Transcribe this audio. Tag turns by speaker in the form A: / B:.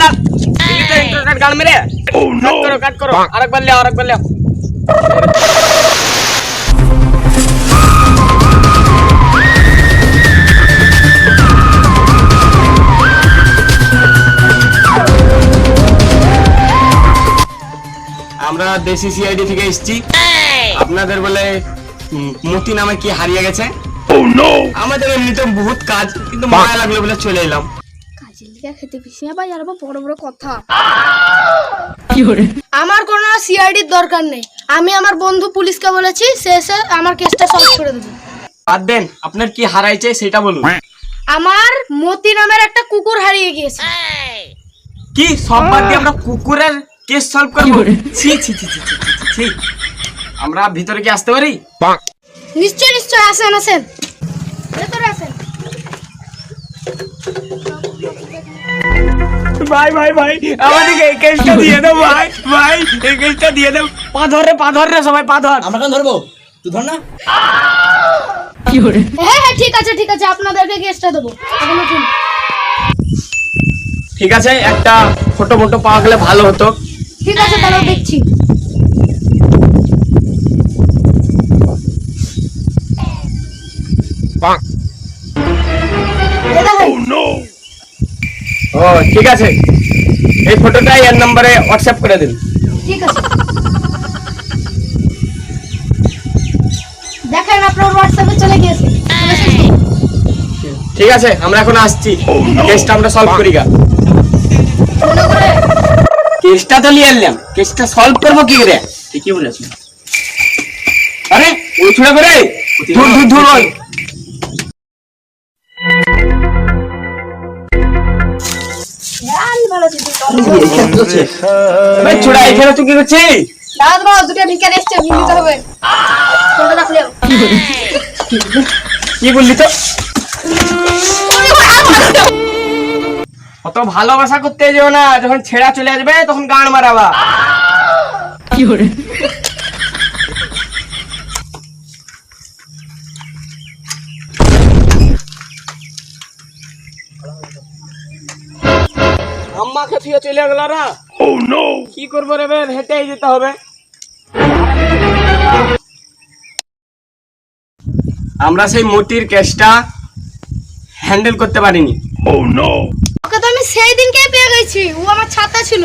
A: Inter কাট গাল মেরে কাট করো আরেকবার লে আমরা দেশি সিআইডি থেকে এসেছি। আপনাদের বলে মতি নামে কি হারিয়ে গেছে। আমাদের এমনিতে বহুত কাজ, কিন্তু মায়া লাগলো বলে চলে এলাম।
B: কাজের লিগা খেতে পিছিয়ে ভাই আর বড় বড় কথা। আমার কোনো সিআইডির দরকার নেই। আমি আমার বন্ধু পুলিশকে বলেছি, সে এসে আমার কেসটা সলভ করে দেবে।
A: বাদ দেন, আপনার কি হারাইছে সেটা বলুন।
B: আমার মতি নামের একটা কুকুর হারিয়ে গিয়েছে।
A: কি সব বাদ দিয়ে আমরা কুকুরের কেস সলভ করব? ছি ছি ছি ছি ছি। আমরা ভিতরে কি আসতে পারি?
B: নিশ্চয় আসেন ভেতরে আসেন।
A: ভাই আমাদেরকে এই কেসটা দিয়ে দাও ভাই এই কেসটা দিয়ে দাও। পা ধর রে সবাই, পা ধর।
C: আমরা কেন ধরবো? তুই ধর না।
B: হ্যাঁ ঠিক আছে আপনাদেরকে কেসটা দেবো।
A: ঠিক আছে, একটা ফটো পাওয়া গেলে ভালো হতো।
B: ঠিক আছে তাহলে দেখছি।
A: ও ঠিক আছে, এই ফটোটা এর নম্বরে হোয়াটসঅ্যাপ করে দিন।
B: ঠিক আছে, দেখেন আপনার হোয়াটসঅ্যাপে চলে গিয়েছে।
A: ঠিক আছে, আমরা এখন আসছি। কেসটা আমরা সলভ করি গা। কেসটা তো নিয়ে এলাম, কেসটা সলভ করবো কি রে? ঠিকই বলেছি। আরে ওই ছুড়ে করে ধুর ওই ছুড়া এখানে তুই কি করছিস? কি বললি তো? অত ভালোবাসা করতে যাও না, যখন ছেড়া চলে আসবে তখন গান মারাবা। আম্মাকে ফিরে চলে গেল না। কি করবো রে, হেঁটেই যেতে হবে। আমরা সেই মতির কেসটা হ্যান্ডেল করতে পারিনি।
B: ওকে তো আমি সেই দিনকেই পেয়ে গেছি, ও আমার ছাতা ছিল।